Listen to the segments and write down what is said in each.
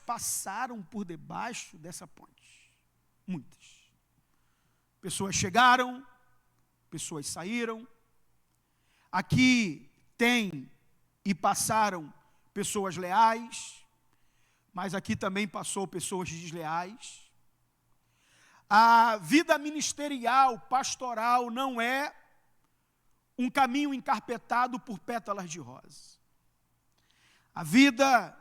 passaram por debaixo dessa ponte. Muitas. Pessoas chegaram, pessoas saíram. Aqui tem e passaram pessoas leais, mas aqui também passou pessoas desleais. A vida ministerial, pastoral, não é um caminho encarpetado por pétalas de rosa. A vida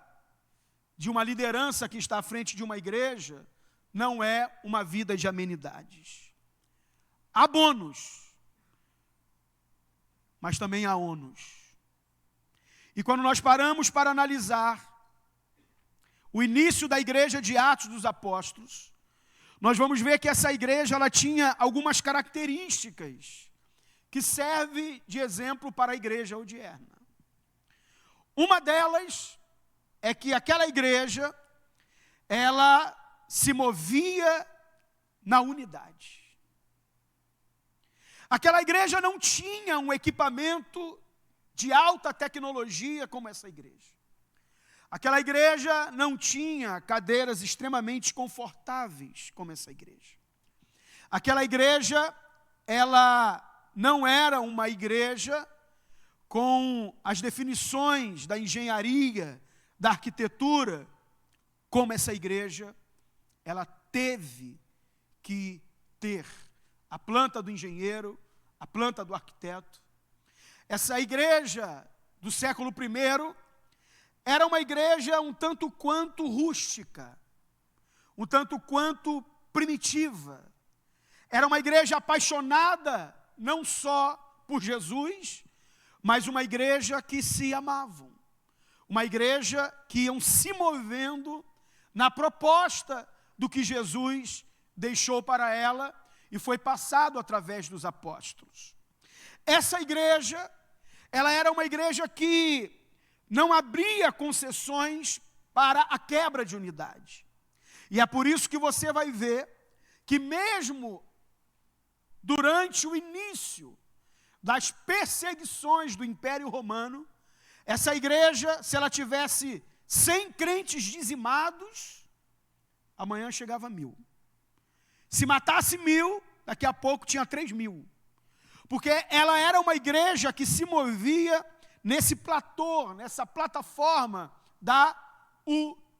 de uma liderança que está à frente de uma igreja não é uma vida de amenidades. Há bônus, mas também há ônus. E quando nós paramos para analisar o início da igreja de Atos dos Apóstolos, nós vamos ver que essa igreja ela tinha algumas características que serve de exemplo para a igreja odierna. Uma delas é que aquela igreja, ela se movia na unidade. Aquela igreja não tinha um equipamento de alta tecnologia como essa igreja. Aquela igreja não tinha cadeiras extremamente confortáveis como essa igreja. Aquela igreja, ela não era uma igreja com as definições da engenharia, da arquitetura, como essa igreja, ela teve que ter a planta do engenheiro, a planta do arquiteto. Essa igreja do século I era uma igreja um tanto quanto rústica, um tanto quanto primitiva. Era uma igreja apaixonada não só por Jesus, mas uma igreja que se amavam. Uma igreja que iam se movendo na proposta do que Jesus deixou para ela e foi passado através dos apóstolos. Essa igreja, ela era uma igreja que não abria concessões para a quebra de unidade. E é por isso que você vai ver que mesmo durante o início das perseguições do Império Romano, essa igreja, se ela tivesse 100 crentes dizimados, amanhã chegava 1000. Se matasse 1000, daqui a pouco tinha 3000. Porque ela era uma igreja que se movia nesse platô, nessa plataforma da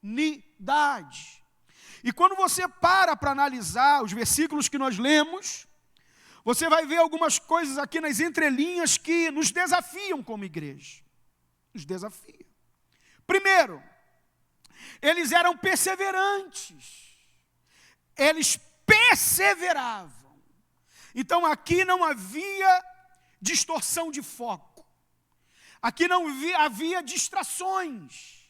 unidade. E quando você para analisar os versículos que nós lemos, você vai ver algumas coisas aqui nas entrelinhas que nos desafiam como igreja. Nos desafiam. Primeiro, eles eram perseverantes. Eles perseveravam. Então aqui não havia distorção de foco. Aqui não havia distrações.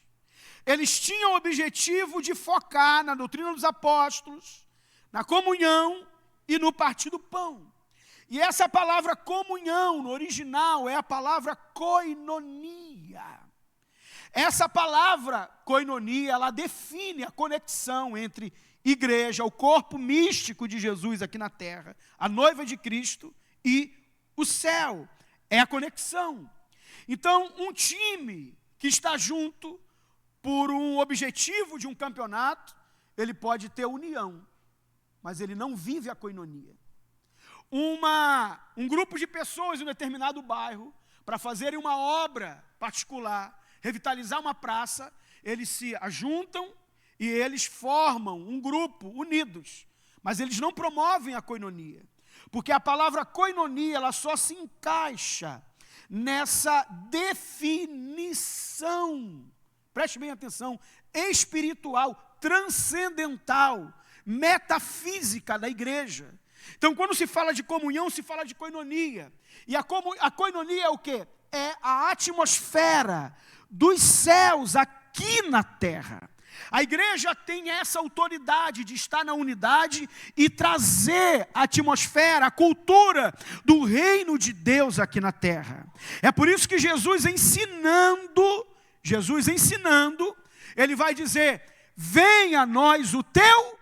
Eles tinham o objetivo de focar na doutrina dos apóstolos, na comunhão e no partir do pão. E essa palavra comunhão, no original, é a palavra koinonia. Essa palavra koinonia, ela define a conexão entre igreja, o corpo místico de Jesus aqui na terra, a noiva de Cristo e o céu. É a conexão. Então, um time que está junto por um objetivo de um campeonato, ele pode ter união, mas ele não vive a koinonia. Um grupo de pessoas em um determinado bairro, para fazerem uma obra particular, revitalizar uma praça, eles se ajuntam e eles formam um grupo unidos, mas eles não promovem a koinonia, porque a palavra koinonia, ela só se encaixa nessa definição, preste bem atenção, espiritual, transcendental, metafísica da igreja. Então, quando se fala de comunhão, se fala de koinonia. E a koinonia é o quê? É a atmosfera dos céus aqui na terra. A igreja tem essa autoridade de estar na unidade e trazer a atmosfera, a cultura do reino de Deus aqui na terra. É por isso que Jesus ensinando, ele vai dizer, venha a nós o teu.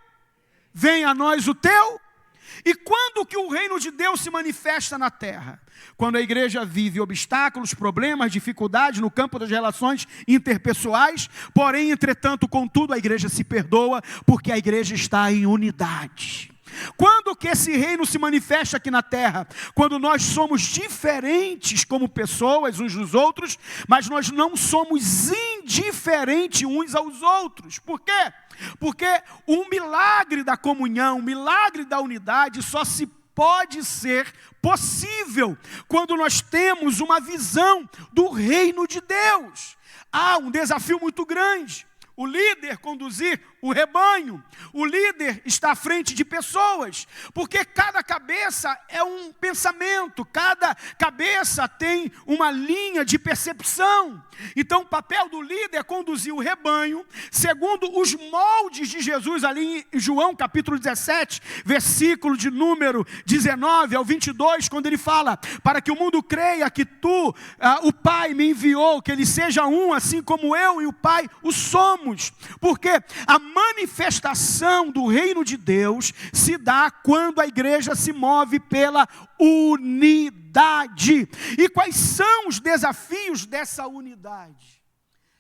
E quando que o reino de Deus se manifesta na terra? Quando a igreja vive obstáculos, problemas, dificuldades no campo das relações interpessoais, porém, entretanto, contudo, a igreja se perdoa, porque a igreja está em unidade. Quando que esse reino se manifesta aqui na terra? Quando nós somos diferentes como pessoas uns dos outros, mas nós não somos indiferentes uns aos outros. Por quê? Porque o milagre da comunhão, o milagre da unidade só se pode ser possível quando nós temos uma visão do reino de Deus. Há um desafio muito grande. O líder conduzir o rebanho, o líder está à frente de pessoas, porque cada cabeça é um pensamento, cada cabeça tem uma linha de percepção. Então o papel do líder é conduzir o rebanho, segundo os moldes de Jesus, ali em João capítulo 17, versículo de número 19 ao 22, quando ele fala, para que o mundo creia que tu, o Pai me enviou, que ele seja um, assim como eu e o Pai o somos, porque a manifestação do reino de Deus se dá quando a igreja se move pela unidade. E quais são os desafios dessa unidade?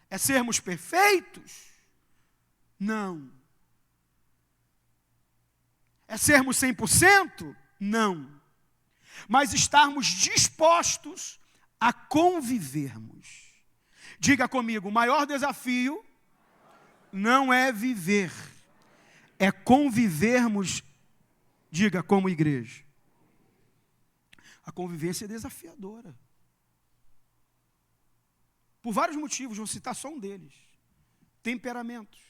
É sermos perfeitos? Não. É sermos 100%? Não. Mas estarmos dispostos a convivermos. Diga comigo, o maior desafio não é viver, é convivermos, diga, como igreja. A convivência é desafiadora. Por vários motivos, vou citar só um deles. Temperamentos.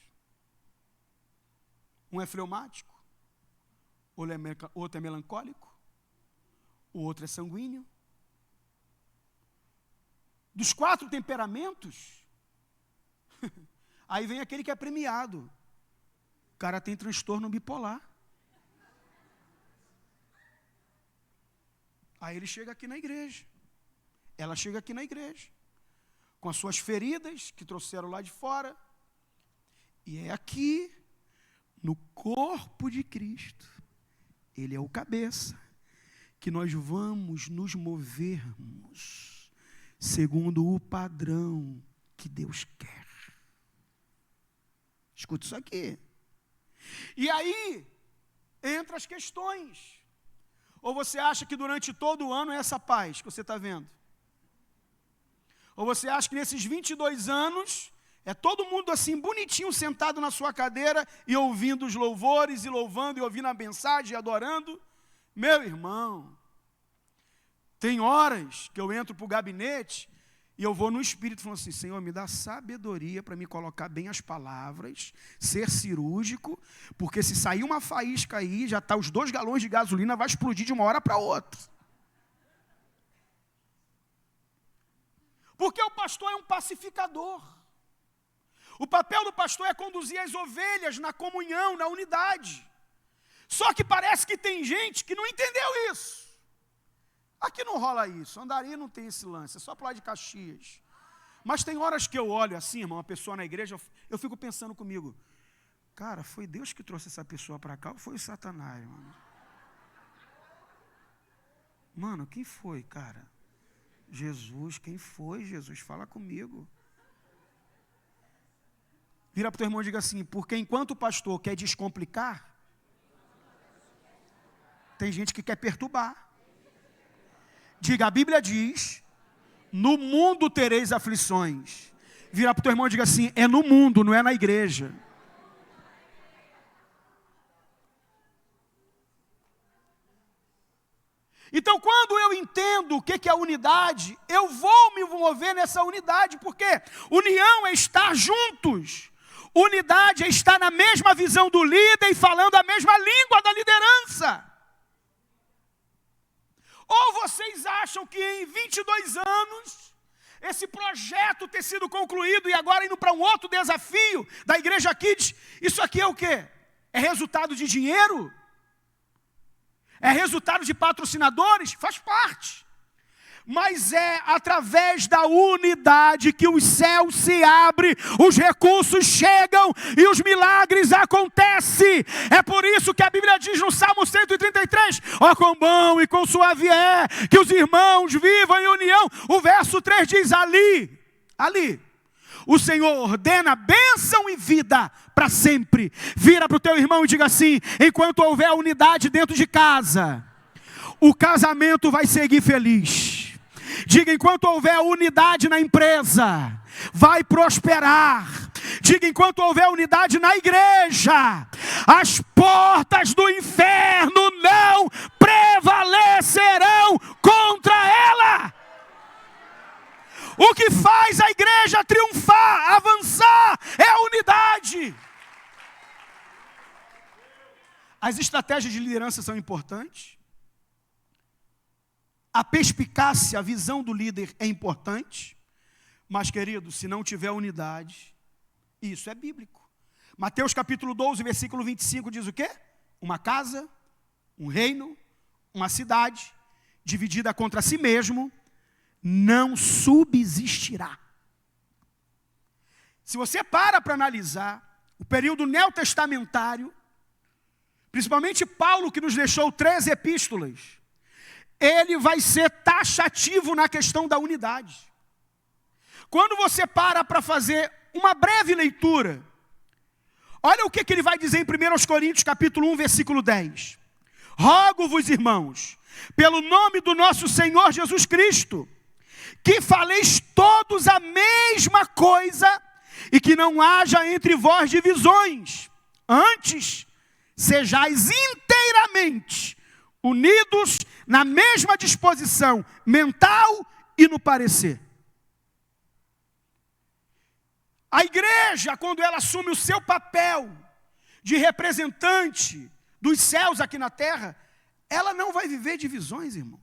Um é fleumático, outro é melancólico, o outro é sanguíneo. Dos 4 temperamentos, aí vem aquele que é premiado. O cara tem transtorno bipolar. Aí ele chega aqui na igreja. Ela chega aqui na igreja. Com as suas feridas que trouxeram lá de fora. E é aqui, no corpo de Cristo, ele é o cabeça, que nós vamos nos movermos segundo o padrão que Deus quer. Escuta isso aqui. E aí, entra as questões. Ou você acha que durante todo o ano é essa paz que você está vendo? Ou você acha que nesses 22 anos, é todo mundo assim, bonitinho, sentado na sua cadeira e ouvindo os louvores, e louvando, e ouvindo a mensagem, e adorando? Meu irmão, tem horas que eu entro para o gabinete, e eu vou no Espírito falando assim, Senhor, me dá sabedoria para me colocar bem as palavras, ser cirúrgico, porque se sair uma faísca aí, já está os 2 galões de gasolina, vai explodir de uma hora para outra. Porque o pastor é um pacificador. O papel do pastor é conduzir as ovelhas na comunhão, na unidade. Só que parece que tem gente que não entendeu isso. Aqui não rola isso, Andaria não tem esse lance, é só para lá de Caxias. Mas tem horas que eu olho assim, irmão, uma pessoa na igreja, eu fico pensando comigo, cara, foi Deus que trouxe essa pessoa para cá ou foi o Satanás, mano? Mano, quem foi, cara? Jesus, quem foi? Jesus, fala comigo. Vira para o teu irmão e diga assim, porque enquanto o pastor quer descomplicar, tem gente que quer perturbar. Diga, a Bíblia diz, no mundo tereis aflições. Vira para o teu irmão e diga assim, é no mundo, não é na igreja. Então, quando eu entendo o que é a unidade, eu vou me mover nessa unidade, porque união é estar juntos. Unidade é estar na mesma visão do líder e falando a mesma língua da liderança. Ou vocês acham que em 22 anos, esse projeto ter sido concluído e agora indo para um outro desafio da Igreja Kids, isso aqui é o quê? É resultado de dinheiro? É resultado de patrocinadores? Faz parte. mas é através da unidade que os céus se abrem, os recursos chegam e os milagres acontecem. É por isso que a Bíblia diz no Salmo 133, ó quão bom e quão suave é que os irmãos vivam em união. O verso 3 diz ali, o Senhor ordena bênção e vida para sempre. Vira para o teu irmão e diga assim: enquanto houver unidade dentro de casa, o casamento vai seguir feliz. Diga: enquanto houver unidade na empresa, vai prosperar. Diga: enquanto houver unidade na igreja, as portas do inferno não prevalecerão contra ela. O que faz a igreja triunfar, avançar, é a unidade. As estratégias de liderança são importantes. A perspicácia, a visão do líder é importante. Mas, querido, se não tiver unidade, isso é bíblico. Mateus capítulo 12, versículo 25 diz o quê? Uma casa, um reino, uma cidade, dividida contra si mesmo, não subsistirá. Se você para analisar o período neotestamentário, principalmente Paulo, que nos deixou 3 epístolas, ele vai ser taxativo na questão da unidade. Quando você para fazer uma breve leitura, olha o que ele vai dizer em 1 Coríntios capítulo 1, versículo 10. Rogo-vos, irmãos, pelo nome do nosso Senhor Jesus Cristo, que faleis todos a mesma coisa e que não haja entre vós divisões. Antes, sejais inteiramente unidos na mesma disposição mental e no parecer. A igreja, quando ela assume o seu papel de representante dos céus aqui na terra, ela não vai viver divisões, irmãos.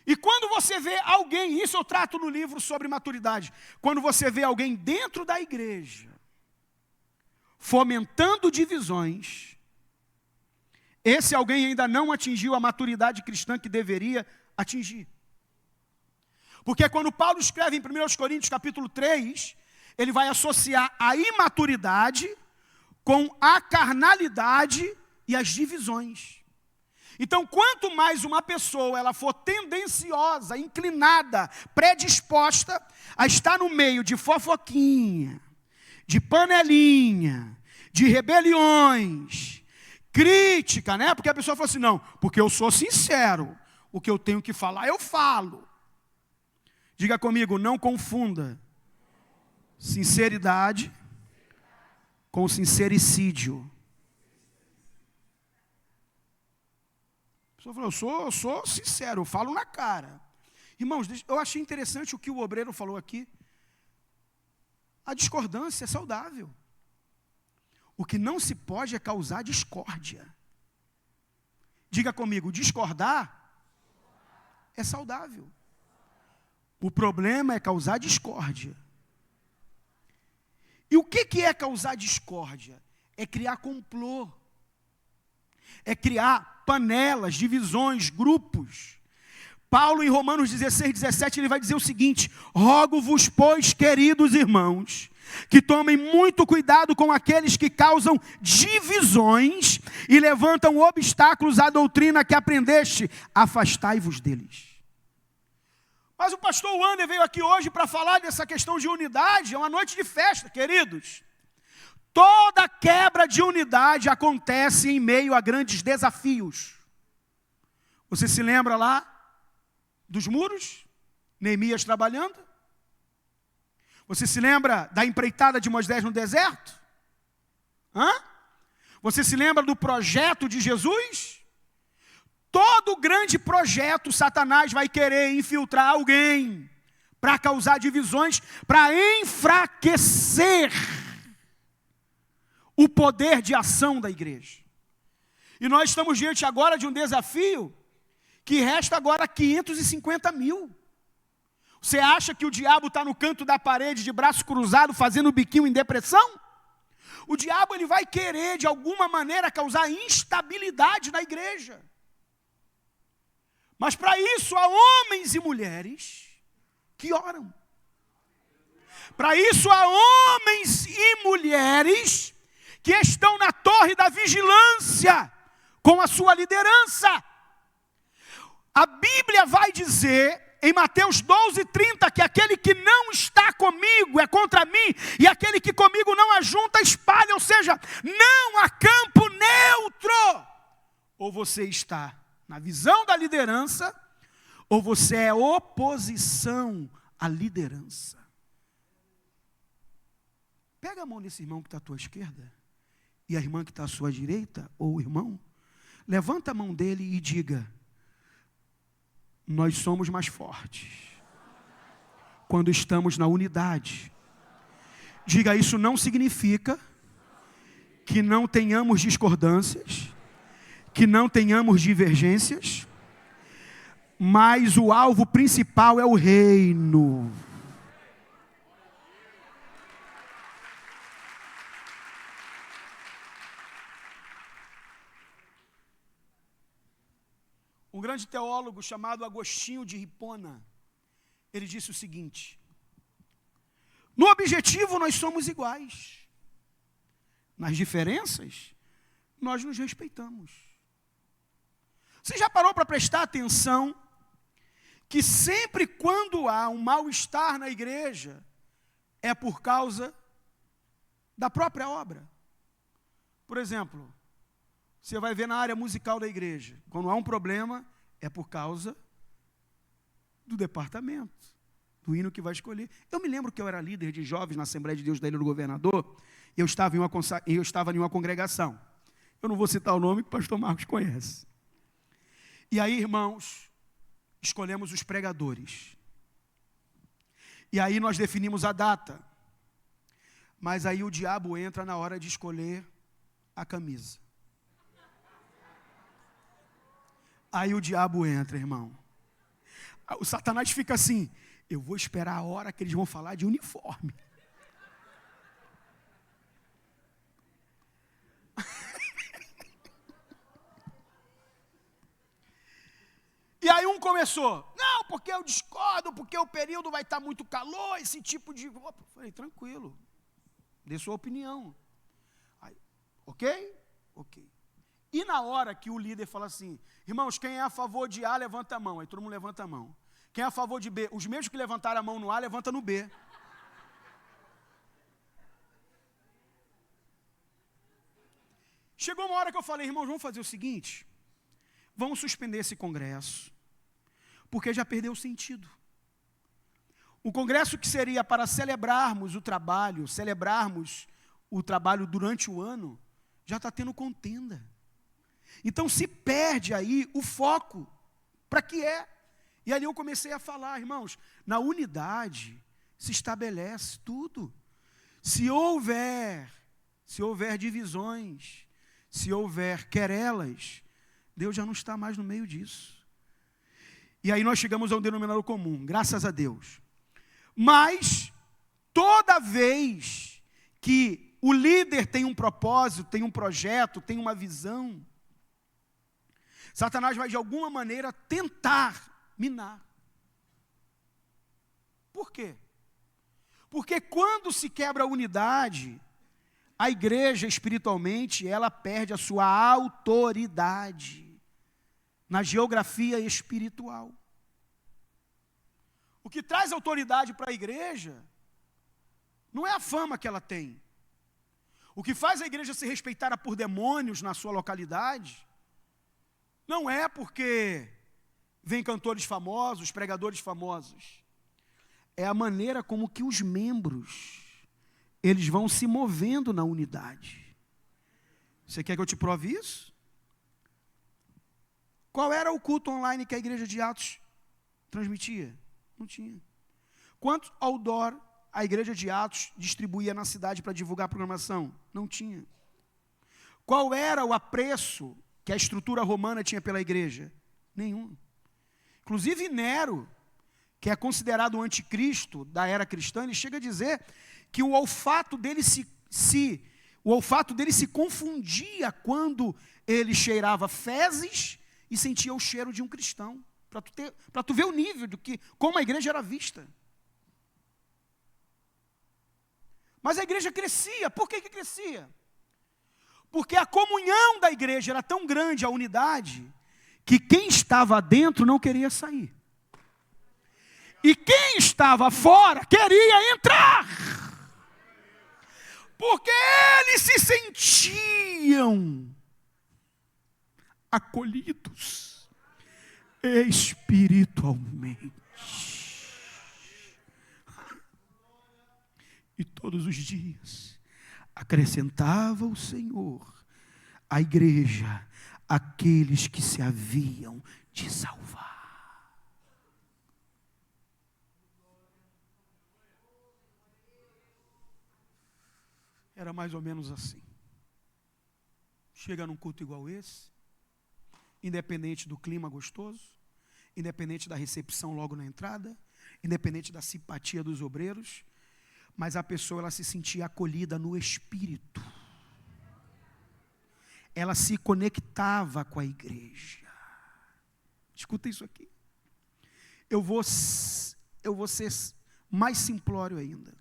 E quando você vê alguém, isso eu trato no livro sobre maturidade, quando você vê alguém dentro da igreja fomentando divisões, esse alguém ainda não atingiu a maturidade cristã que deveria atingir. Porque quando Paulo escreve em 1 Coríntios capítulo 3, ele vai associar a imaturidade com a carnalidade e as divisões. Então, quanto mais uma pessoa ela for tendenciosa, inclinada, predisposta a estar no meio de fofoquinha, de panelinha, de rebeliões, crítica, né? Porque a pessoa fala assim: não, porque eu sou sincero, o que eu tenho que falar eu falo. Diga comigo: não confunda sinceridade com sincericídio. A pessoa falou: eu sou sincero, eu falo na cara. Irmãos, eu achei interessante o que o obreiro falou aqui. A discordância é saudável. O que não se pode é causar discórdia. Diga comigo: discordar é saudável. O problema é causar discórdia. E o que é causar discórdia? É criar complô. É criar panelas, divisões, grupos. Paulo, em Romanos 16, 17, ele vai dizer o seguinte: rogo-vos, pois, queridos irmãos, que tomem muito cuidado com aqueles que causam divisões e levantam obstáculos à doutrina que aprendeste, afastai-vos deles. Mas o pastor Wander veio aqui hoje para falar dessa questão de unidade. É uma noite de festa, queridos. Toda quebra de unidade acontece em meio a grandes desafios. Você se lembra lá dos muros? Neemias trabalhando? Você se lembra da empreitada de Moisés no deserto? Você se lembra do projeto de Jesus? Todo grande projeto, Satanás vai querer infiltrar alguém para causar divisões, para enfraquecer o poder de ação da igreja. E nós estamos diante agora de um desafio que resta agora 550 mil. Você acha que o diabo está no canto da parede de braço cruzado fazendo biquinho em depressão? O diabo ele vai querer de alguma maneira causar instabilidade na igreja. Mas para isso há homens e mulheres que oram. Para isso há homens e mulheres que estão na torre da vigilância com a sua liderança. A Bíblia vai dizer em Mateus 12:30 que aquele que não está comigo é contra mim, e aquele que comigo não ajunta espalha, ou seja, não há campo neutro. Ou você está na visão da liderança, ou você é oposição à liderança. Pega a mão desse irmão que está à tua esquerda, e a irmã que está à sua direita, ou o irmão, levanta a mão dele e diga: nós somos mais fortes quando estamos na unidade. Diga: isso não significa que não tenhamos discordâncias, que não tenhamos divergências, mas o alvo principal é o reino. Um grande teólogo chamado Agostinho de Hipona, ele disse o seguinte: no objetivo nós somos iguais, nas diferenças nós nos respeitamos. Você já parou para prestar atenção que sempre quando há um mal-estar na igreja é por causa da própria obra? Por exemplo, você vai ver na área musical da igreja, quando há um problema, é por causa do departamento, do hino que vai escolher. Eu me lembro que eu era líder de jovens na Assembleia de Deus da Ilha do Governador, e eu estava em uma congregação. Eu não vou citar o nome que o pastor Marcos conhece. E aí, irmãos, escolhemos os pregadores. E aí nós definimos a data. Mas aí o diabo entra na hora de escolher a camisa. Aí o diabo entra, irmão. O Satanás fica assim: eu vou esperar a hora que eles vão falar de uniforme. E aí um começou: não, porque eu discordo, porque o período vai estar muito calor, esse tipo de... Eu falei: tranquilo, dê sua opinião. Aí, ok? Ok. E na hora que o líder fala assim: irmãos, quem é a favor de A, levanta a mão. Aí todo mundo levanta a mão. Quem é a favor de B? Os mesmos que levantaram a mão no A, levanta no B. Chegou uma hora que eu falei: irmãos, vamos fazer o seguinte, vamos suspender esse congresso, porque já perdeu o sentido. O congresso que seria para celebrarmos o trabalho durante o ano, já está tendo contenda. Então se perde aí o foco. Para que é? E ali eu comecei a falar: irmãos, na unidade se estabelece tudo. Se houver divisões, se houver querelas, Deus já não está mais no meio disso. E aí nós chegamos a um denominador comum, graças a Deus. Mas toda vez que o líder tem um propósito, tem um projeto, tem uma visão, Satanás vai de alguma maneira tentar minar. Por quê? Porque quando se quebra a unidade, a igreja espiritualmente, ela perde a sua autoridade na geografia espiritual. O que traz autoridade para a igreja não é a fama que ela tem. O que faz a igreja ser respeitada por demônios na sua localidade não é porque vem cantores famosos, pregadores famosos. É a maneira como que os membros, eles vão se movendo na unidade. Você quer que eu te prove isso? Qual era o culto online que a igreja de Atos transmitia? Não tinha. Quantos outdoor a igreja de Atos distribuía na cidade para divulgar a programação? Não tinha. Qual era o apreço que a estrutura romana tinha pela igreja? Nenhum. Inclusive Nero, que é considerado o anticristo da era cristã, ele chega a dizer que o olfato dele se confundia quando ele cheirava fezes e sentia o cheiro de um cristão. para tu ver o nível como a igreja era vista. Mas a igreja crescia. Por que crescia? Porque a comunhão da igreja era tão grande, a unidade, que quem estava dentro não queria sair. E quem estava fora queria entrar. Porque eles se sentiam acolhidos espiritualmente. E todos os dias acrescentava o Senhor à igreja aqueles que se haviam de salvar. Era mais ou menos assim. Chega num culto igual esse, independente do clima gostoso, independente da recepção logo na entrada, independente da simpatia dos obreiros, mas a pessoa ela se sentia acolhida no espírito. Ela se conectava com a igreja. Escuta isso aqui. Eu vou ser mais simplório ainda.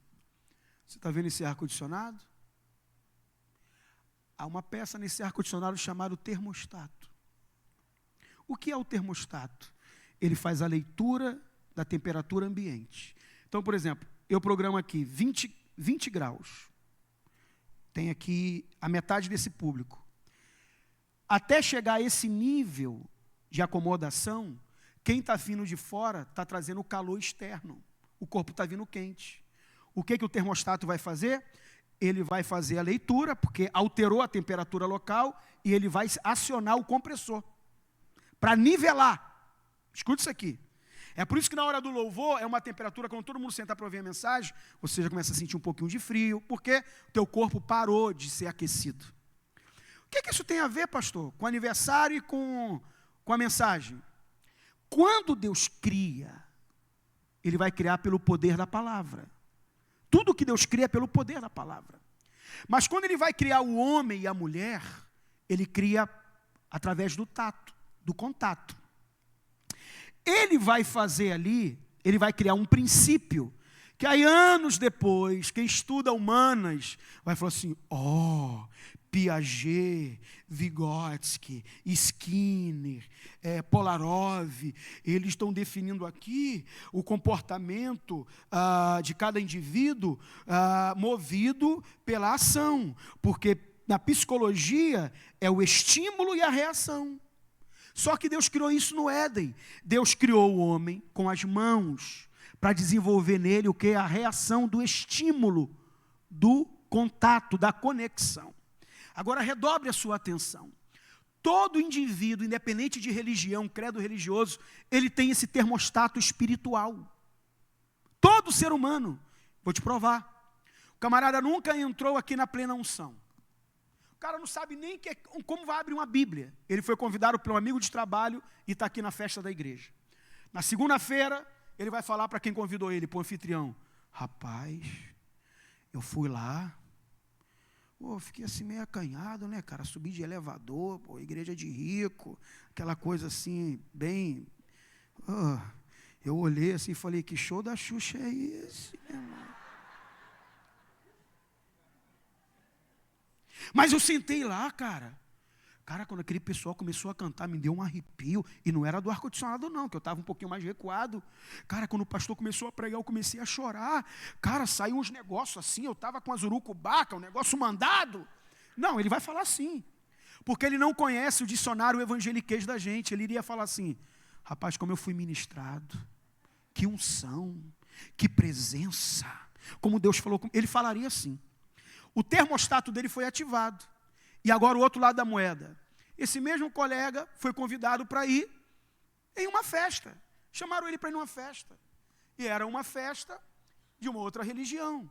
Você está vendo esse ar-condicionado? Há uma peça nesse ar-condicionado chamado termostato. O que é o termostato? Ele faz a leitura da temperatura ambiente. Então, por exemplo, eu programo aqui 20 graus. Tem aqui a metade desse público. Até chegar a esse nível de acomodação, quem está vindo de fora está trazendo o calor externo. O corpo está vindo quente. O que o termostato vai fazer? Ele vai fazer a leitura, porque alterou a temperatura local, e ele vai acionar o compressor para nivelar. Escuta isso aqui. É por isso que na hora do louvor é uma temperatura, quando todo mundo senta para ouvir a mensagem, você já começa a sentir um pouquinho de frio, porque o teu corpo parou de ser aquecido. O que isso tem a ver, pastor, com o aniversário e com a mensagem? Quando Deus cria, Ele vai criar pelo poder da palavra. Tudo que Deus cria é pelo poder da palavra. Mas quando Ele vai criar o homem e a mulher, Ele cria através do tato, do contato. Ele vai fazer ali, Ele vai criar um princípio, que aí anos depois, quem estuda humanas, vai falar assim, Piaget, Vygotsky, Skinner, Kolarov, eles estão definindo aqui o comportamento de cada indivíduo movido pela ação, porque na psicologia é o estímulo e a reação. Só que Deus criou isso no Éden. Deus criou o homem com as mãos para desenvolver nele o que? A reação do estímulo, do contato, da conexão. Agora redobre a sua atenção. Todo indivíduo, independente de religião, credo religioso, ele tem esse termostato espiritual. Todo ser humano. Vou te provar. O camarada nunca entrou aqui na plena unção. O cara não sabe nem como vai abrir uma Bíblia. Ele foi convidado por um amigo de trabalho e está aqui na festa da igreja. Na segunda-feira, ele vai falar para quem convidou ele, para o anfitrião. Rapaz, eu fui lá, fiquei assim meio acanhado, né, cara? Subi de elevador, igreja de rico, aquela coisa assim, bem... eu olhei assim e falei, que show da Xuxa é esse, meu irmão? Mas eu sentei lá, cara. Cara, quando aquele pessoal começou a cantar, me deu um arrepio. E não era do ar-condicionado não, que eu estava um pouquinho mais recuado. Cara, quando o pastor começou a pregar, eu comecei a chorar. Cara, saiu uns negócios assim, eu estava com as urucubaca, um negócio mandado. Não, ele vai falar assim. Porque ele não conhece o dicionário evangeliquez da gente. Ele iria falar assim, rapaz, como eu fui ministrado. Que unção, que presença. Como Deus falou, ele falaria assim. O termostato dele foi ativado. E agora o outro lado da moeda. Esse mesmo colega foi convidado para ir em uma festa. Chamaram ele para ir numa festa. E era uma festa de uma outra religião.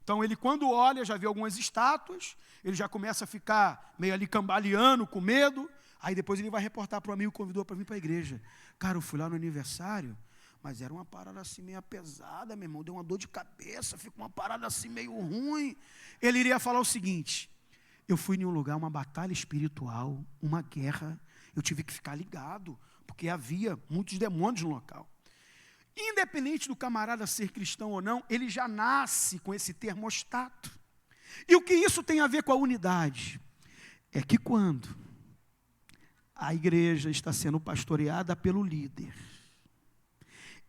Então ele, quando olha, já vê algumas estátuas, ele já começa a ficar meio ali cambaleando, com medo. Aí depois ele vai reportar para o amigo que convidou para vir para a igreja. Cara, eu fui lá no aniversário, mas era uma parada assim meio pesada, meu irmão. Deu uma dor de cabeça, ficou uma parada assim meio ruim. Ele iria falar o seguinte: eu fui em um lugar, uma batalha espiritual, uma guerra, eu tive que ficar ligado, porque havia muitos demônios no local. Independente do camarada ser cristão ou não, ele já nasce com esse termostato. E o que isso tem a ver com a unidade? É que quando a igreja está sendo pastoreada pelo líder,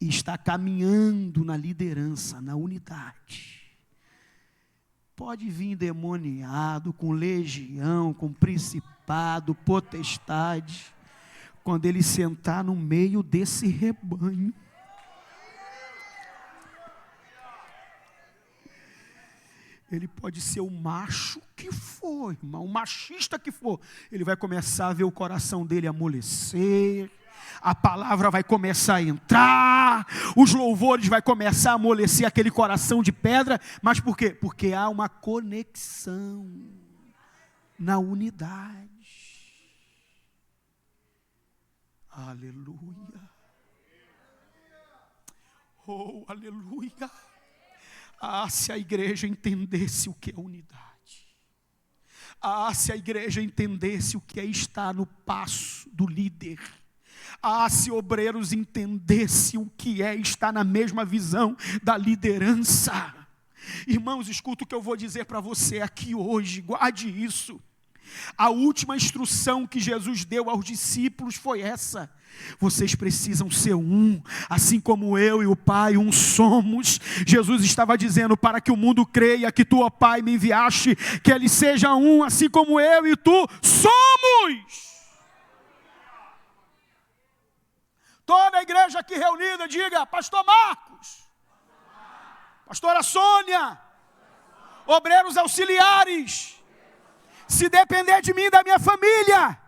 e está caminhando na liderança, na unidade, pode vir endemoniado, com legião, com principado, potestade, quando ele sentar no meio desse rebanho, ele pode ser o macho que for, irmão, o machista que for, ele vai começar a ver o coração dele amolecer, a palavra vai começar a entrar, os louvores vai começar a amolecer aquele coração de pedra, mas por quê? Porque há uma conexão na unidade. Aleluia. Oh, aleluia. Ah, se a igreja entendesse o que é unidade. Ah, se a igreja entendesse o que é estar no passo do líder. Ah, se obreiros entendessem o que é estar na mesma visão da liderança. Irmãos, escuta o que eu vou dizer para você aqui hoje, guarde isso. A última instrução que Jesus deu aos discípulos foi essa: vocês precisam ser um, assim como eu e o Pai um somos. Jesus estava dizendo: para que o mundo creia que tu, ó Pai, me enviaste, que ele seja um, assim como eu e tu somos. Toda a igreja aqui reunida, diga: Pastor Marcos, Pastora Sônia, obreiros auxiliares, se depender de mim e da minha família,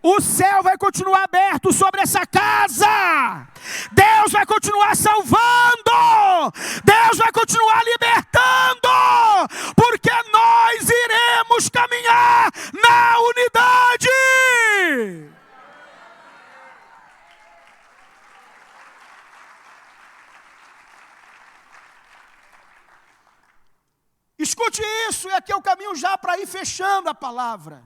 o céu vai continuar aberto sobre essa casa. Deus vai continuar salvando. Deus vai continuar libertando. Porque nós iremos caminhar na unidade. Escute isso, e aqui é o caminho já para ir fechando a palavra.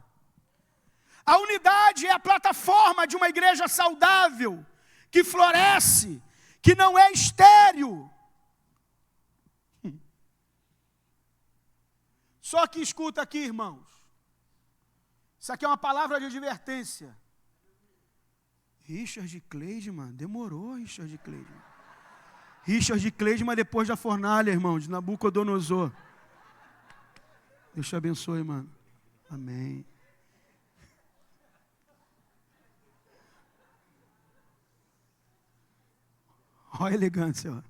A unidade é a plataforma de uma igreja saudável, que floresce, que não é estéril. Só que escuta aqui, irmãos. Isso aqui é uma palavra de advertência. Richard Cleidemann, demorou, Richard Cleidemann. Richard Cleidemann depois da fornalha, irmão, de Nabucodonosor. Deus te abençoe, mano. Amém. Olha a elegância, ó.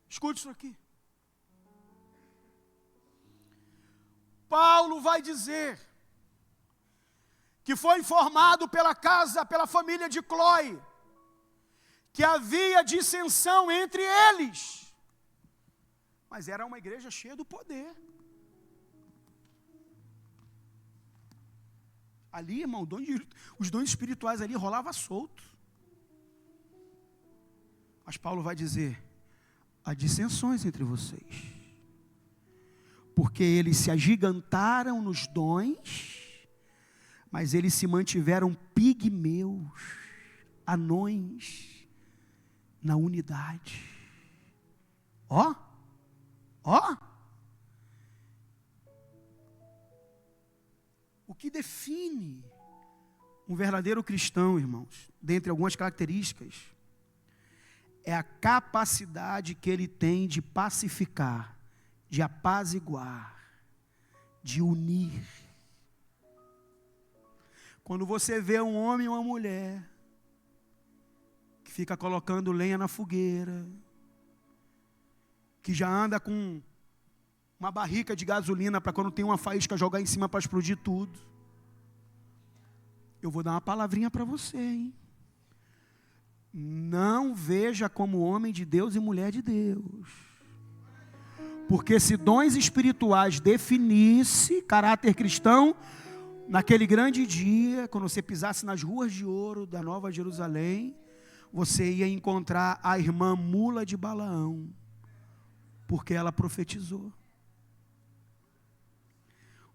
Escute isso aqui. Paulo vai dizer que foi informado pela família de Cloé, que havia dissensão entre eles. Mas era uma igreja cheia do poder. Ali, irmão, os dons espirituais ali rolavam solto. Mas Paulo vai dizer: há dissensões entre vocês, porque eles se agigantaram nos dons, mas eles se mantiveram pigmeus, anões, na unidade. Ó. O que define um verdadeiro cristão, irmãos, dentre algumas características, é a capacidade que ele tem de pacificar, de apaziguar, de unir. Quando você vê um homem e uma mulher que fica colocando lenha na fogueira, que já anda com uma barrica de gasolina para quando tem uma faísca jogar em cima para explodir tudo, eu vou dar uma palavrinha para você, hein? Não veja como homem de Deus e mulher de Deus. Porque se dons espirituais definisse caráter cristão, naquele grande dia, quando você pisasse nas ruas de ouro da Nova Jerusalém, você ia encontrar a irmã mula de Balaão. Porque ela profetizou.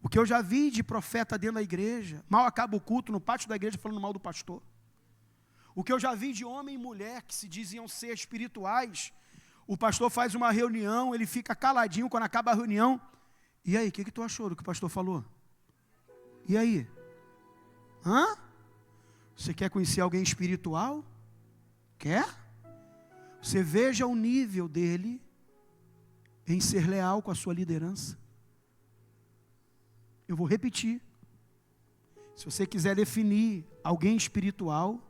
O que eu já vi de profeta dentro da igreja, mal acaba o culto no pátio da igreja falando mal do pastor. O que eu já vi de homem e mulher que se diziam ser espirituais, o pastor faz uma reunião, ele fica caladinho quando acaba a reunião. E aí, o que tu achou do que o pastor falou? E aí? Hã? Você quer conhecer alguém espiritual? Quer? Você veja o nível dele em ser leal com a sua liderança. Eu vou repetir. Se você quiser definir alguém espiritual,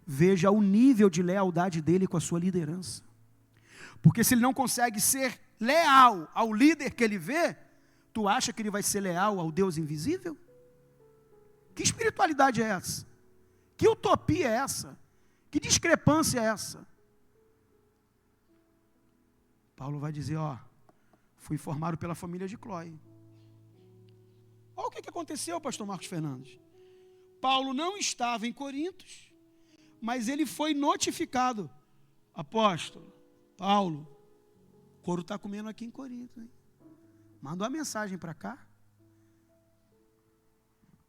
veja o nível de lealdade dele com a sua liderança. Porque se ele não consegue ser leal ao líder que ele vê, tu acha que ele vai ser leal ao Deus invisível? Que espiritualidade é essa? Que utopia é essa? Que discrepância é essa? Paulo vai dizer, fui formado pela família de Cloé. Olha o que aconteceu, pastor Marcos Fernandes. Paulo não estava em Corintos, mas ele foi notificado. Apóstolo, Paulo, o couro está comendo aqui em Corinto, hein? Manda uma mensagem para cá.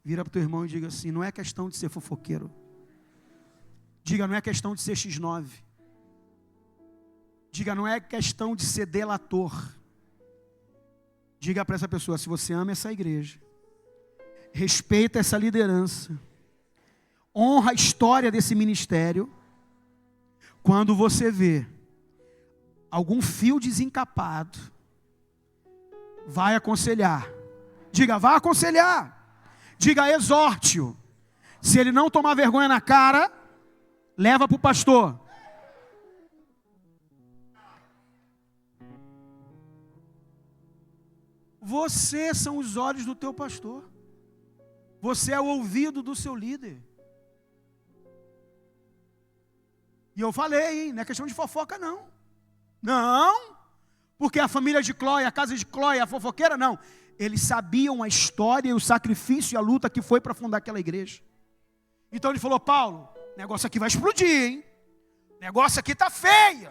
Vira para o teu irmão e diga assim, não é questão de ser fofoqueiro. Diga, não é questão de ser X9. Diga, não é questão de ser delator. Diga para essa pessoa, se você ama essa igreja, respeita essa liderança, honra a história desse ministério, quando você vê algum fio desencapado, vai aconselhar. Diga, vai aconselhar. Diga, exorte-o. Se ele não tomar vergonha na cara, leva para o pastor. Você são os olhos do teu pastor. Você é o ouvido do seu líder. E eu falei, hein? Não é questão de fofoca, não. Não, porque a família de Cloé, a casa de Cloé, a fofoqueira, não. Eles sabiam a história e o sacrifício e a luta que foi para fundar aquela igreja. Então ele falou, Paulo, o negócio aqui vai explodir, hein? O negócio aqui está feio.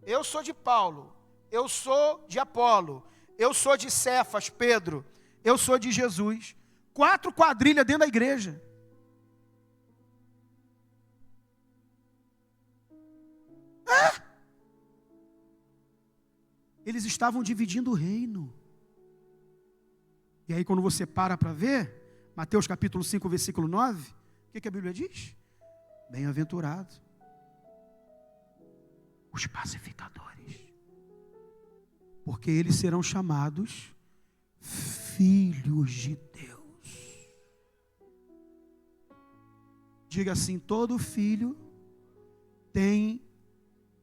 Eu sou de Paulo, eu sou de Apolo, eu sou de Cefas, Pedro, eu sou de Jesus. 4 quadrilhas dentro da igreja. Eles estavam dividindo o reino. E aí quando você para ver, Mateus capítulo 5, versículo 9, o que a Bíblia diz? Bem-aventurado os pacificadores, porque eles serão chamados filhos de Deus. Diga assim, todo filho tem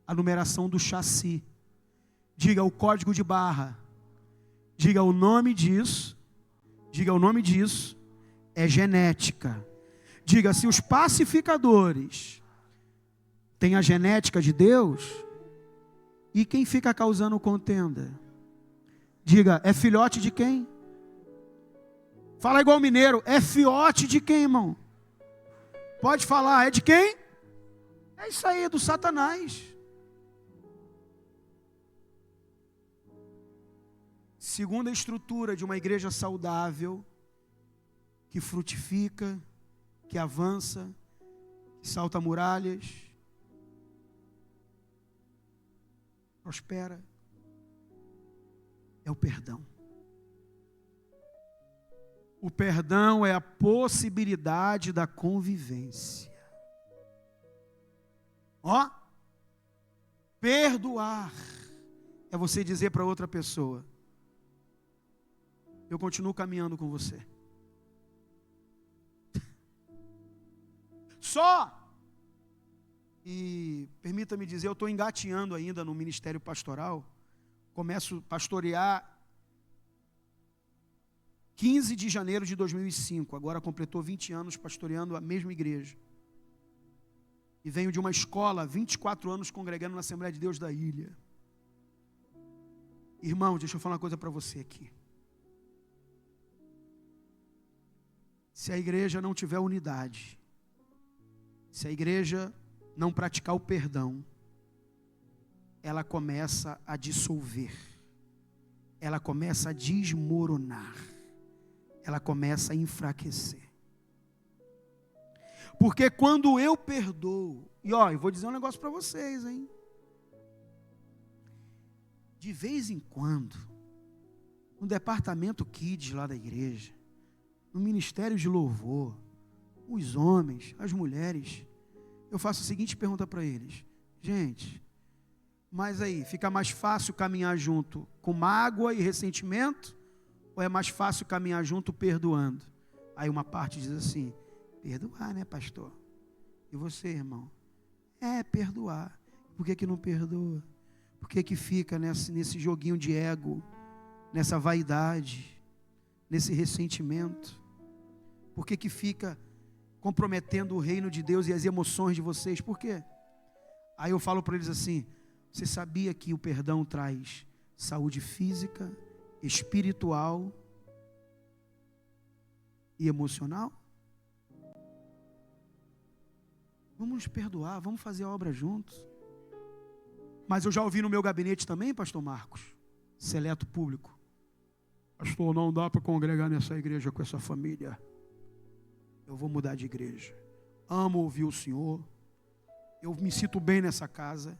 a numeração do chassi. Diga o código de barra. Diga o nome disso. Diga o nome disso. É genética. Diga, se os pacificadores têm a genética de Deus, e quem fica causando contenda? Diga, é filhote de quem? Fala igual mineiro, é fiote de quem, irmão? Pode falar, é de quem? É isso aí, do Satanás. Segundo a estrutura de uma igreja saudável, que frutifica, que avança, que salta muralhas, prospera, é o perdão. O perdão é a possibilidade da convivência. Perdoar é você dizer para outra pessoa, eu continuo caminhando com você. E permita-me dizer, eu estou engateando ainda no ministério pastoral. Começo a pastorear 15 de janeiro de 2005. Agora completou 20 anos pastoreando a mesma igreja. E venho de uma escola, 24 anos congregando na Assembleia de Deus da Ilha. Irmão, deixa eu falar uma coisa para você aqui. Se a igreja não tiver unidade, se a igreja não praticar o perdão, ela começa a dissolver, ela começa a desmoronar, ela começa a enfraquecer. Porque quando eu perdoo, e eu vou dizer um negócio para vocês, hein? De vez em quando, no departamento Kids lá da igreja, no ministério de louvor, os homens, as mulheres, eu faço a seguinte pergunta para eles: gente, mas aí, fica mais fácil caminhar junto com mágoa e ressentimento? Ou é mais fácil caminhar junto perdoando? Aí uma parte diz assim: perdoar, né, pastor? E você, irmão? Perdoar. Por que não perdoa? Por que fica nesse joguinho de ego, nessa vaidade, nesse ressentimento? Por que fica comprometendo o reino de Deus e as emoções de vocês? Por quê? Aí eu falo para eles assim: você sabia que o perdão traz saúde física, espiritual e emocional? Vamos nos perdoar, vamos fazer a obra juntos. Mas eu já ouvi no meu gabinete também, pastor Marcos, seleto público: pastor, não dá para congregar nessa igreja com essa família. Eu vou mudar de igreja. Amo ouvir o Senhor, eu me sinto bem nessa casa,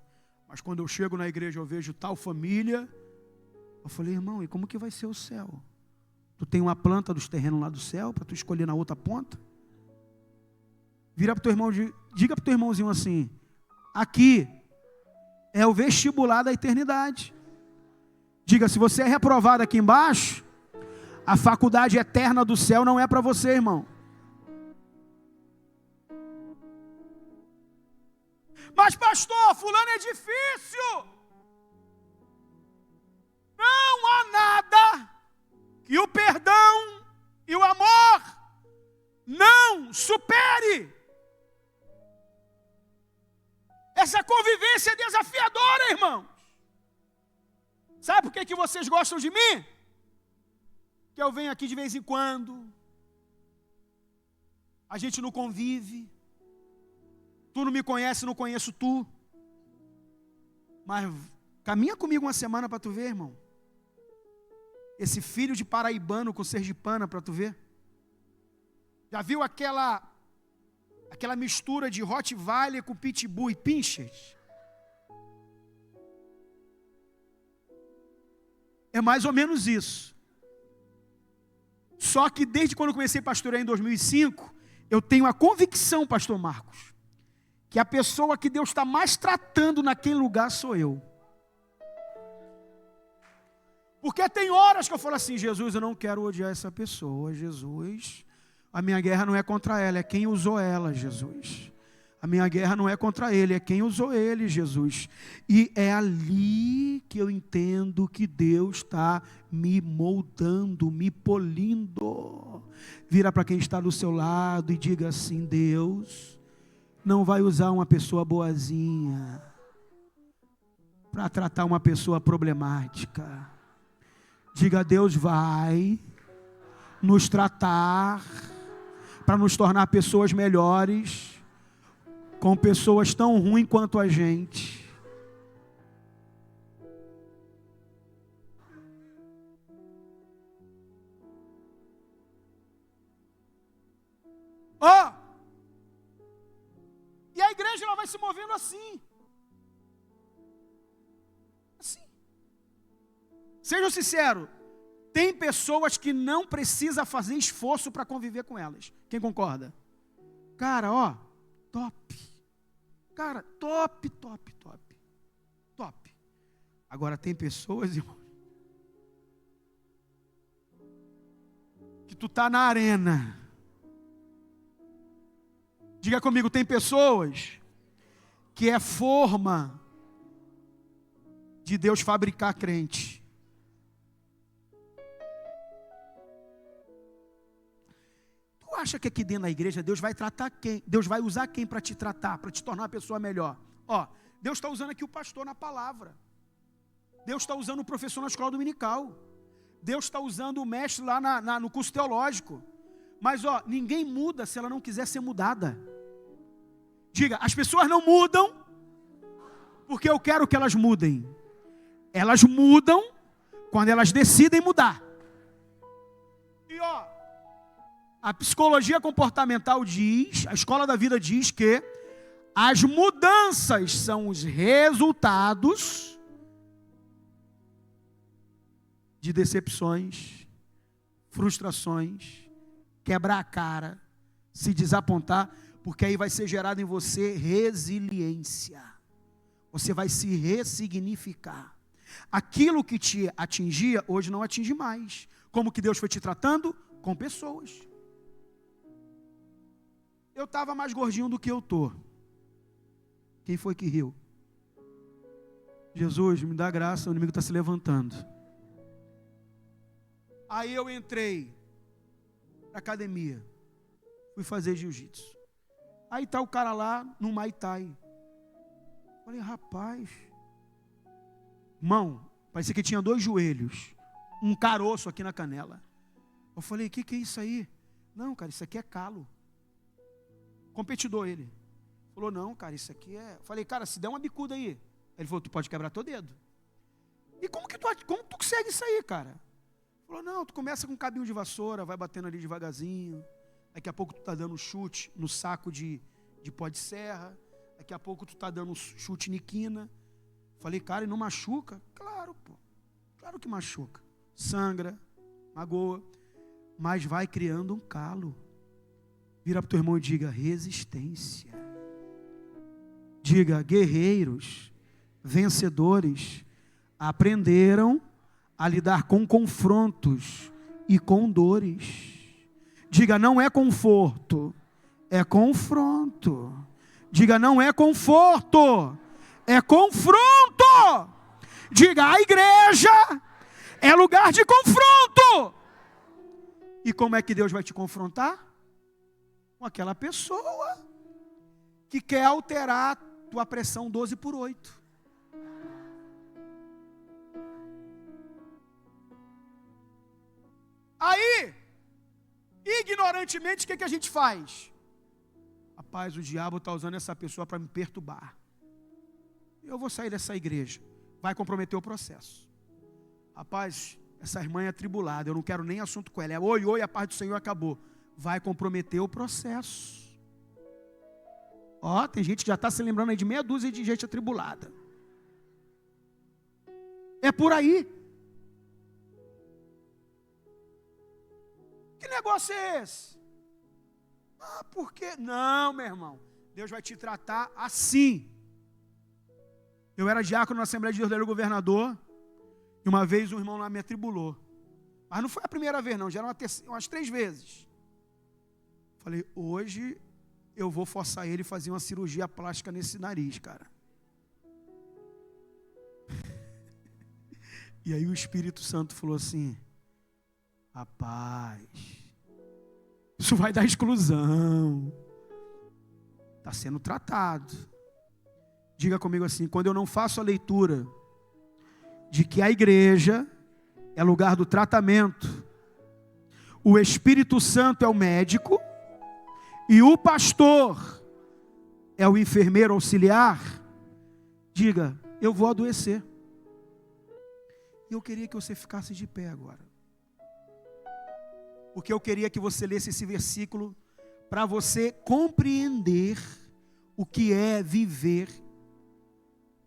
mas quando eu chego na igreja eu vejo tal família. Eu falei: irmão, e como que vai ser o céu? Tu tem uma planta dos terrenos lá do céu para tu escolher na outra ponta? Vira para o teu irmão, diga para o teu irmãozinho assim: aqui é o vestibular da eternidade. Diga: se você é reprovado aqui embaixo, a faculdade eterna do céu não é para você, irmão. Mas pastor, fulano é difícil. Não há nada que o perdão e o amor não supere. Essa convivência é desafiadora, irmãos. Sabe por que vocês gostam de mim? Que eu venho aqui de vez em quando, a gente não convive, tu não me conhece, não conheço tu, mas caminha comigo uma semana para tu ver, irmão, esse filho de paraibano com sergipana para tu ver. Já viu aquela mistura de Rottweiler com Pitbull e Pinscher? É mais ou menos isso. Só que desde quando eu comecei a pastorear em 2005, eu tenho a convicção, pastor Marcos, que a pessoa que Deus está mais tratando naquele lugar sou eu. Porque tem horas que eu falo assim: Jesus, eu não quero odiar essa pessoa, Jesus. A minha guerra não é contra ela, é quem usou ela, Jesus. A minha guerra não é contra ele, é quem usou ele, Jesus. E é ali que eu entendo que Deus está me moldando, me polindo. Vira para quem está do seu lado e diga assim: Deus não vai usar uma pessoa boazinha para tratar uma pessoa problemática. Diga: Deus vai nos tratar para nos tornar pessoas melhores, com pessoas tão ruins quanto a gente. E a igreja ela vai se movendo assim. Sejam sinceros, tem pessoas que não precisa fazer esforço para conviver com elas. Quem concorda? Cara, top. Cara, top. Agora tem pessoas, irmão, que tu tá na arena. Diga comigo, tem pessoas que é forma de Deus fabricar crente. Tu acha que aqui dentro da igreja Deus vai tratar quem? Deus vai usar quem para te tratar, para te tornar uma pessoa melhor? Deus está usando aqui o pastor na palavra. Deus está usando o professor na escola dominical. Deus está usando o mestre lá no curso teológico. Mas ninguém muda se ela não quiser ser mudada. Diga, as pessoas não mudam porque eu quero que elas mudem. Elas mudam quando elas decidem mudar. E a psicologia comportamental diz, a escola da vida diz que as mudanças são os resultados de decepções, frustrações, quebrar a cara, se desapontar, porque aí vai ser gerado em você resiliência. Você vai se ressignificar. Aquilo que te atingia, hoje não atinge mais. Como que Deus foi te tratando? Com pessoas. Eu estava mais gordinho do que eu estou. Quem foi que riu? Jesus, me dá graça, o inimigo está se levantando. Aí eu entrei na academia. Fui fazer jiu-jitsu. Aí está o cara lá no Muay Thai. Falei, rapaz. Irmão, parecia que tinha 2 joelhos. Um caroço aqui na canela. Eu falei, o que é isso aí? Não, cara, isso aqui é calo. Competidor ele. Falou, não, cara, isso aqui é... Eu falei, cara, se der uma bicuda aí. Ele falou, tu pode quebrar teu dedo. E como tu consegue isso aí, cara? Falou, não, tu começa com um cabinho de vassoura, vai batendo ali devagarzinho. Daqui a pouco tu tá dando chute no saco de pó de serra. Daqui a pouco tu tá dando chute em quina. Falei, cara, e não machuca? Claro, pô. Claro que machuca. Sangra, magoa. Mas vai criando um calo. Vira pro teu irmão e diga, resistência. Diga, guerreiros, vencedores, aprenderam a lidar com confrontos e com dores. Diga, não é conforto, é confronto. Diga, não é conforto, é confronto. Diga, a igreja é lugar de confronto. E como é que Deus vai te confrontar? Com aquela pessoa que quer alterar tua pressão 12/8. Aí, ignorantemente, o que a gente faz? Rapaz, o diabo está usando essa pessoa para me perturbar. Eu vou sair dessa igreja. Vai comprometer o processo. Rapaz, essa irmã é atribulada, eu não quero nem assunto com ela. É oi, oi, a paz do Senhor acabou. Vai comprometer o processo. Tem gente que já está se lembrando aí de meia dúzia de gente atribulada. É por aí. Que negócio é esse? Por quê? Não, meu irmão. Deus vai te tratar assim. Eu era diácono na Assembleia de Deus do Governador. E uma vez um irmão lá me atribulou. Mas não foi a primeira vez não, já eram umas 3 vezes. Falei, hoje eu vou forçar ele a fazer uma cirurgia plástica nesse nariz, cara. E aí o Espírito Santo falou assim, rapaz, isso vai dar exclusão. Está sendo tratado. Diga comigo assim, quando eu não faço a leitura de que a igreja é lugar do tratamento, o Espírito Santo é o médico e o pastor é o enfermeiro auxiliar, diga, eu vou adoecer. E eu queria que você ficasse de pé agora. Porque eu queria que você lesse esse versículo para você compreender o que é viver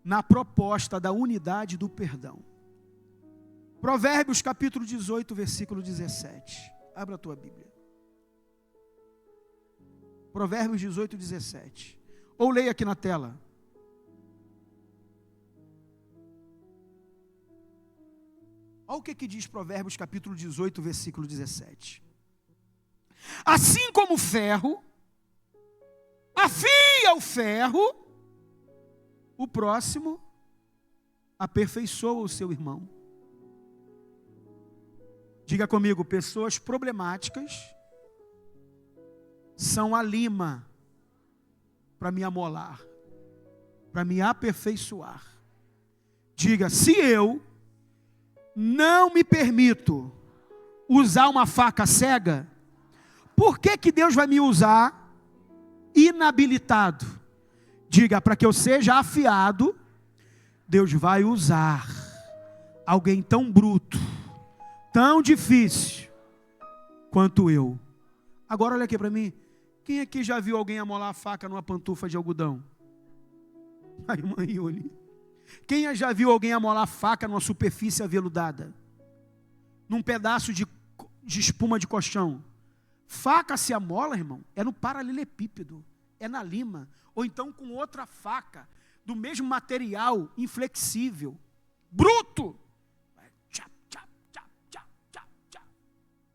na proposta da unidade do perdão. Provérbios capítulo 18, versículo 17. Abra a tua Bíblia. Provérbios 18, 17. Ou leia aqui na tela. Olha o que diz Provérbios capítulo 18, versículo 17. Assim como o ferro afia o ferro, o próximo aperfeiçoa o seu irmão. Diga comigo, pessoas problemáticas são a lima para me amolar, para me aperfeiçoar. Diga, se eu não me permito usar uma faca cega, por que Deus vai me usar inabilitado? Diga, para que eu seja afiado Deus vai usar alguém tão bruto, tão difícil quanto eu. Agora olha aqui para mim. Quem aqui já viu alguém amolar a faca numa pantufa de algodão? Aí, mãe, Yuli. Quem já viu alguém amolar a faca numa superfície aveludada? Num pedaço de espuma de colchão? Faca se amola, irmão, é no paralelepípedo, é na lima, ou então com outra faca, do mesmo material, inflexível, bruto.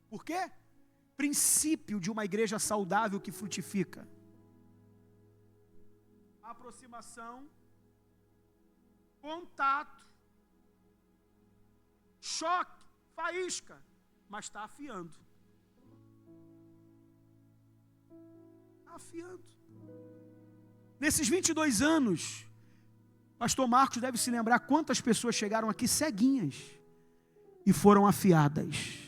Por quê? Princípio de uma igreja saudável que frutifica. Aproximação, contato, choque, faísca, mas está afiando. Está afiando. Nesses 22 anos, pastor Marcos deve se lembrar quantas pessoas chegaram aqui ceguinhas e foram afiadas,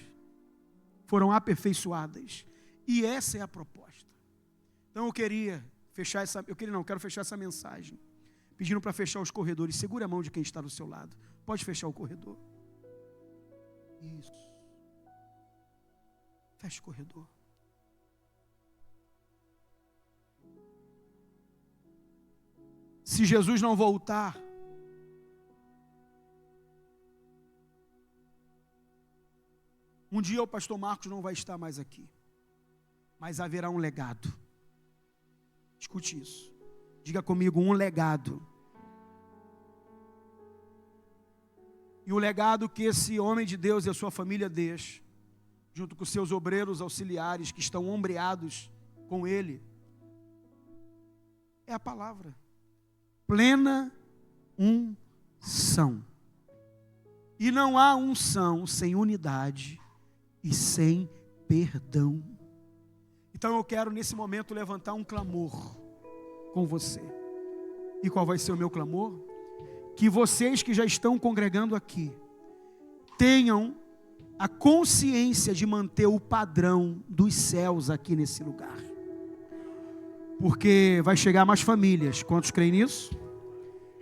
foram aperfeiçoadas. E essa é a proposta. Então eu quero fechar essa mensagem, pedindo para fechar os corredores. Segura a mão de quem está do seu lado. Pode fechar o corredor. Isso. Fecha o corredor. Se Jesus não voltar, um dia o pastor Marcos não vai estar mais aqui, mas haverá um legado. Escute isso. Diga comigo, um legado. E o legado que esse homem de Deus e a sua família deixa, junto com seus obreiros auxiliares que estão ombreados com ele, é a palavra. Plena unção. E não há unção sem unidade e sem perdão. Então eu quero nesse momento levantar um clamor com você. E qual vai ser o meu clamor? Que vocês que já estão congregando aqui tenham a consciência de manter o padrão dos céus aqui nesse lugar. Porque vai chegar mais famílias, quantos creem nisso?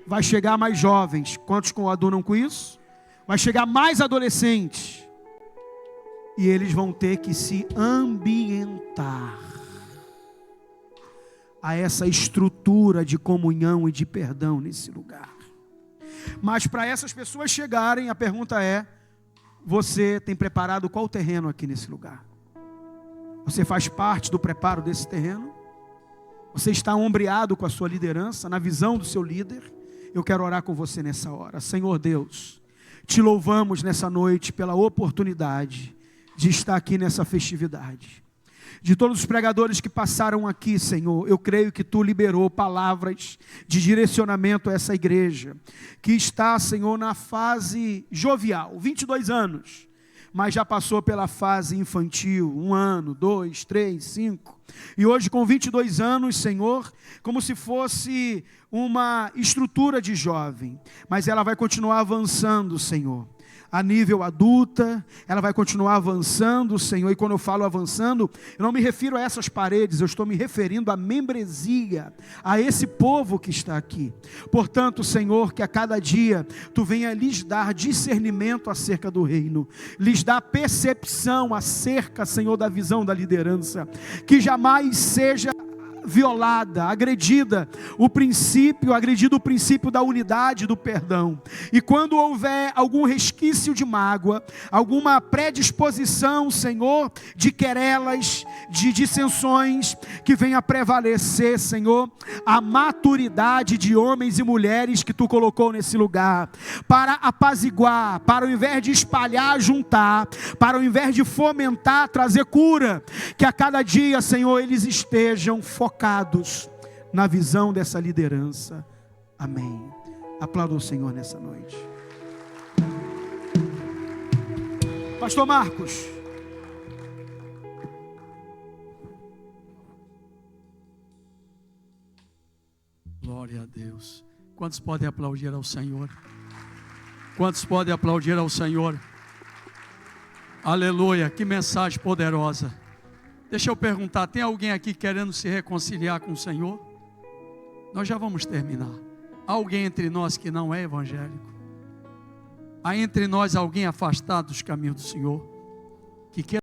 Vai chegar mais jovens, quantos coadunam com isso? Vai chegar mais adolescentes. E eles vão ter que se ambientar a essa estrutura de comunhão e de perdão nesse lugar. Mas para essas pessoas chegarem, a pergunta é: você tem preparado qual terreno aqui nesse lugar? Você faz parte do preparo desse terreno? Você está ombreado com a sua liderança, na visão do seu líder? Eu quero orar com você nessa hora. Senhor Deus, te louvamos nessa noite pela oportunidade de estar aqui nessa festividade. De todos os pregadores que passaram aqui, Senhor, eu creio que Tu liberou palavras de direcionamento a essa igreja, que está, Senhor, na fase jovial, 22 anos, mas já passou pela fase infantil, 1 ano, 2, 3, 5, e hoje com 22 anos, Senhor, como se fosse uma estrutura de jovem, mas ela vai continuar avançando, Senhor, a nível adulta, ela vai continuar avançando, Senhor, e quando eu falo avançando, eu não me refiro a essas paredes, eu estou me referindo à membresia, a esse povo que está aqui. Portanto, Senhor, que a cada dia Tu venha lhes dar discernimento acerca do reino, lhes dar percepção acerca, Senhor, da visão da liderança, que jamais seja violada, agredido o princípio da unidade, do perdão. E quando houver algum resquício de mágoa, alguma predisposição, Senhor, de querelas, de dissensões, que venha prevalecer, Senhor, a maturidade de homens e mulheres que Tu colocou nesse lugar, para apaziguar, para ao invés de espalhar, juntar, para ao invés de fomentar, trazer cura, que a cada dia, Senhor, eles estejam focados na visão dessa liderança. Amém. Aplauda o Senhor nessa noite. Pastor Marcos. Glória a Deus. Quantos podem aplaudir ao Senhor? Quantos podem aplaudir ao Senhor? Aleluia, que mensagem poderosa. Deixa eu perguntar, tem alguém aqui querendo se reconciliar com o Senhor? Nós já vamos terminar. Há alguém entre nós que não é evangélico? Há entre nós alguém afastado dos caminhos do Senhor, que quer